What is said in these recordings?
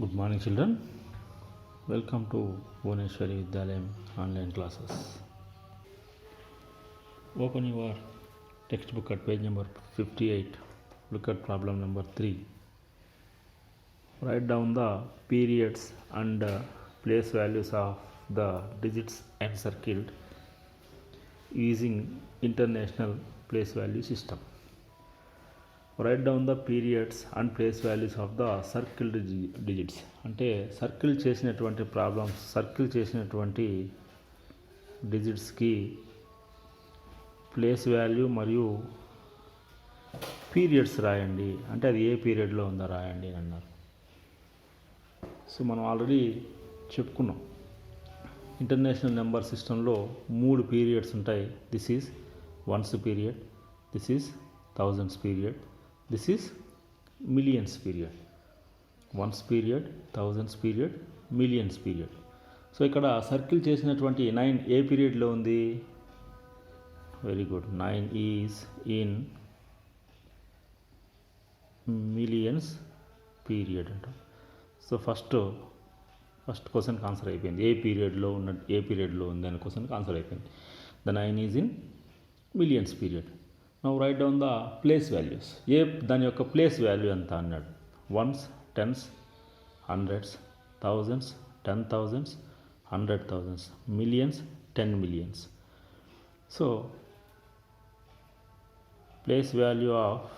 Good morning, children. Welcome to Bhuvaneshwari Vidyalayam online classes. Open your textbook at page number 58. Look at problem number 3. Write down the periods and place values of the digits encircled using International Place Value System. Write down the periods and place values of the circled digits. అంటే circle చేసినటువంటి problems, circle చేసినటువంటి డిజిట్స్కి place value మరియు periods రాయండి. అంటే అది ఏ పీరియడ్లో ఉందో రాయండి అని అన్నారు. సో మనం ఆల్రెడీ చెప్పుకున్నాం, ఇంటర్నేషనల్ నెంబర్ సిస్టంలో 3 పీరియడ్స్ ఉంటాయి. This is ones period, this is thousands period, this is millions period. Ones period, thousands period, millions period. So ఇక్కడ సర్కిల్ చేసినటువంటి 9 ఏ పీరియడ్లో ఉంది? Very good, 9 is in millions period అంటాం. సో ఫస్ట్ క్వశ్చన్కి answer అయిపోయింది. ఏ పీరియడ్లో ఉంది అనే క్వశ్చన్కి ఆన్సర్ అయిపోయింది. The 9 is in millions period. Now write down the place values. దాని యొక్క ప్లేస్ వాల్యూ ఎంత అన్నాడు. Ones, tens, hundreds, thousands, 10,000s, 100,000s, millions, 10 millions. So place value of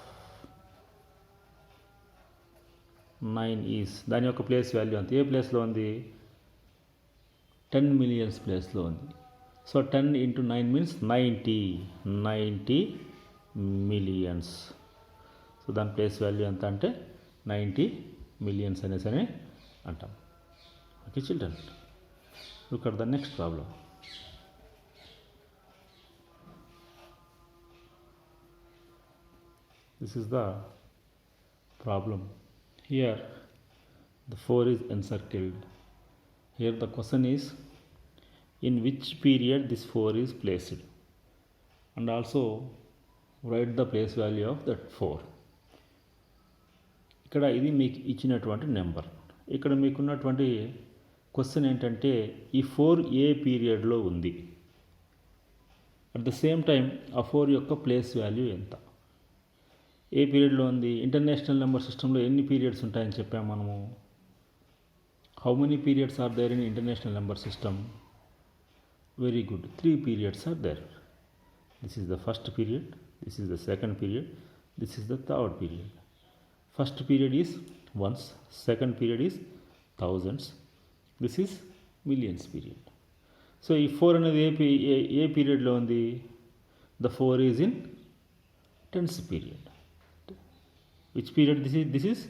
9 is, దాని యొక్క ప్లేస్ వాల్యూ అంత ఏ ప్లేస్లో ఉంది? 10 మిలియన్స్ ప్లేస్లో ఉంది. So 10 into 9 means 90 millions. So దాని ప్లేస్ వాల్యూ ఎంత అంటే 90 మిలియన్స్ అనేసి అంటాం. Okay children, look at the next problem. This is the problem. Here the 4 is encircled. Here the question is, in which period this 4 is placed, and also write the place value of that 4. ఇక్కడ ఇది మీకు ఇచ్చినటువంటి number. ఇక్కడ మీకున్నటువంటి question ఏంటంటే ఈ 4 ఏ పీరియడ్లో ఉంది, అట్ ద సేమ్ టైం ఆ 4 యొక్క ప్లేస్ వాల్యూ ఎంత? ఏ పీరియడ్లో ఉంది? ఇంటర్నేషనల్ నెంబర్ సిస్టంలో ఎన్ని పీరియడ్స్ ఉంటాయని చెప్పాము మనము. How many periods are there in international number system? Very good, 3 periods are there. This is the first period, this is the second period, this is the third period. First period is ones, second period is thousands, this is millions period. So ఈ 4 అనేది ఏ పీరియడ్లో ఉంది? The 4 is in tens period. Which period this is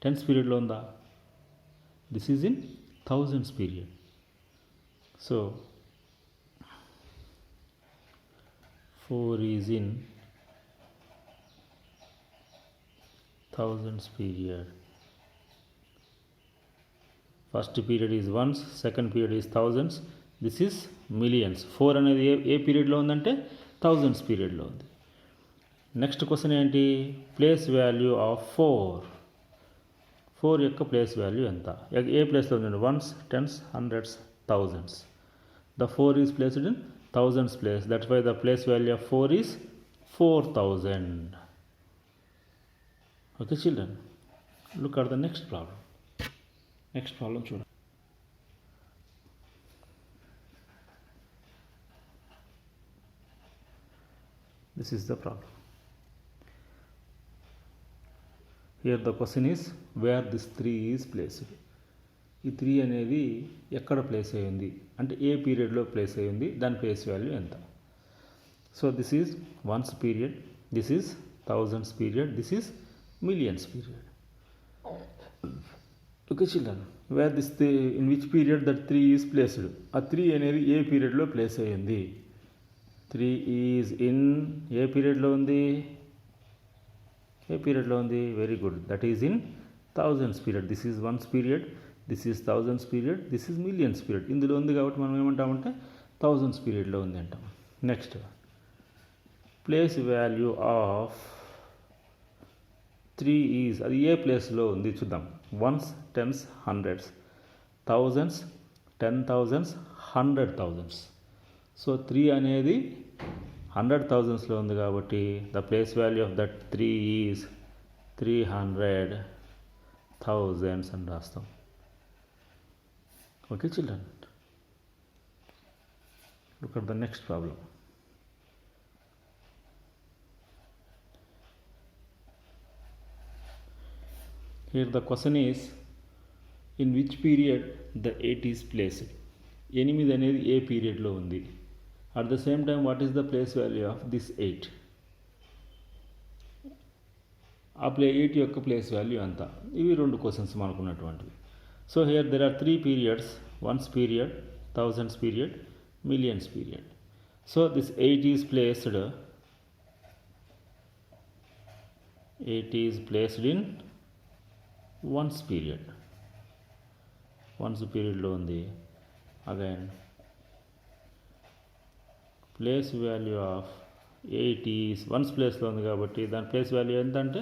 tens పీరియడ్లో ఉందా? This is in thousands period. So 4 is in thousands period. First period is ones, second period is thousands, this is millions. 4 అనేది ఏ పీరియడ్లో ఉందంటే thousands పీరియడ్లో ఉంది. Next question ఏంటి? Place value of 4 యొక్క ప్లేస్ వాల్యూ ఎంత? ఏ ప్లేస్లో ఉంది? Ones, tens, hundreds, thousands. The 4 is placed in thousands place. That's why the place value of 4 is 4,000. Okay children, look at the next problem. Next problem చూడండి. This is the problem. Here the question is where this 3 is placed. ఈ 3 అనేది ఎక్కడ place అయ్యింది అంటే ఏ పీరియడ్లో place అయ్యింది, దాని place value ఎంత? So this is ones period, this is thousands period, this is millions period. Okay children, where this in which period that 3 is placed. ఆ 3 అనేది ఏ పీరియడ్లో ప్లేస్ అయ్యింది? 3 ఈజ్ ఇన్ ఏ పీరియడ్లో ఉంది? ఏ పీరియడ్లో ఉంది? Very good, that is in thousands period. This is ones period, this is thousands period, this is millions period. ఇందులో ఉంది కాబట్టి మనం ఏమంటామంటే థౌజండ్స్ పీరియడ్లో ఉంది అంటాం. Next place value of 3 is, అది ఏ ప్లేస్లో ఉంది చూద్దాం. ones, tens, hundreds, thousands, 10,000s, 100,000s. So 3 అనేది 100,000sలో ఉంది కాబట్టి the place value of that 3 is 300,000 అని రాస్తాం. Okay children, look at the next problem. Here the question is, in which period the 8 is placed? 8 అనేది ఏ పీరియడ్లో ఉంది. At the same time what is the place value of this 8? ఆ 8 యొక్క place value ఎంత? ఇవి 2 క్వశ్చన్స్ మనకున్నటువంటివి. So here there are 3 periods, ones period, thousands period, millions period. So this 8 is placed in ones period. Ones పీరియడ్లో ఉంది. Again place value of 8 is ones ప్లేస్లో ఉంది కాబట్టి దాని ప్లేస్ వాల్యూ ఎంత అంటే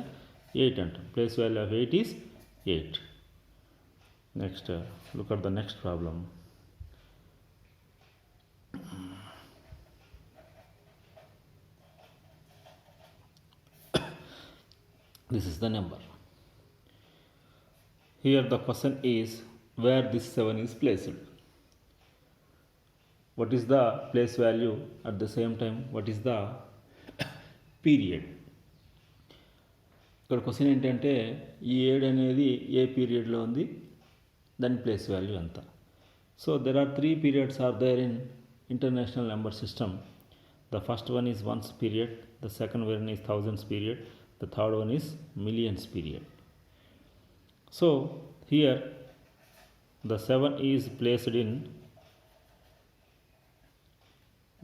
8 అంటాం. Place value of 8 is 8. Next look at the next problem. This is the number. Here the question is where this 7 is placed. What is the place value? At the same time what is the period? ఇక్కడ question ఏంటంటే ఈ 7 అనేది ఏ పీరియడ్లో ఉంది, దాని place value ఎంత. So there are 3 periods are there in international number system. The first one is ones period, the second one is thousands period, the third one is millions period. So here the 7 is placed in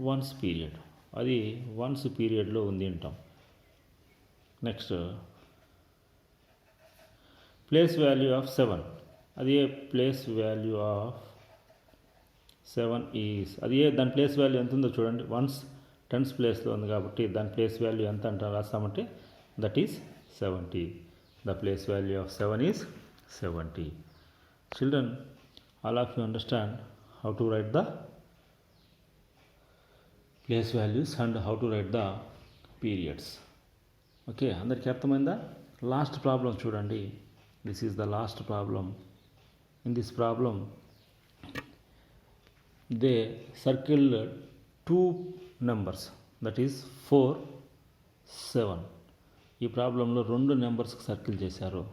ones period. అది ones పీరియడ్లో ఉంది అంటాం. Next place value of 7. అది ఏ place value of 7 is, అది ఏ దాని place value ఎంత ఉందో చూడండి. వన్స్ టెన్స్ ప్లేస్లో ఉంది కాబట్టి దాని ప్లేస్ వాల్యూ ఎంత అంటాం రాస్తామంటే that is 70. The place value of 7 is 70. Children, all of you understand how to write the place values and how to write the periods. Okay, అందరికీ అర్థమైందా? లాస్ట్ ప్రాబ్లం చూడండి. This is the last problem. In this problem they circled 2 numbers, that is 4, 7. ఈ ప్రాబ్లంలో 2 నెంబర్స్కి circle చేశారు.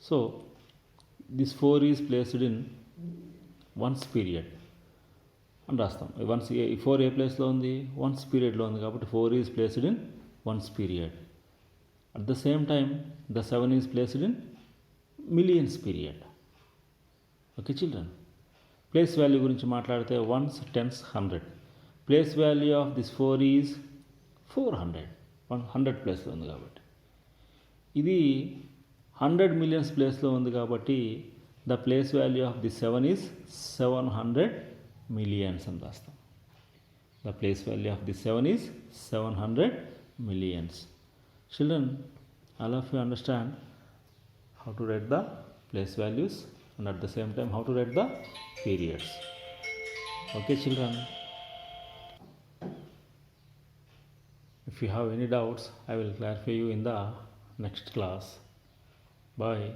So this 4 is placed in ones period అని రాస్తాం. Once 4 ఏ ప్లేస్లో ఉంది, వన్స్ పీరియడ్లో ఉంది కాబట్టి 4 is placed in ones period. At the same time the 7 is placed in millions period. Okay children, place value గురించి మాట్లాడితే ones, tens, 100. Place value of this 4 is 400. 100 ప్లేస్లో ఉంది కాబట్టి. ఇది 100 millions ప్లేస్లో ఉంది కాబట్టి the place value of the 7 is 700 millions అని రాస్తాం. The place value of the 7 is 700 millions. Children, all of you understand how to write the place values and at the same time how to write the periods. Okay children, if you have any doubts I will clarify you in the next class. Bye.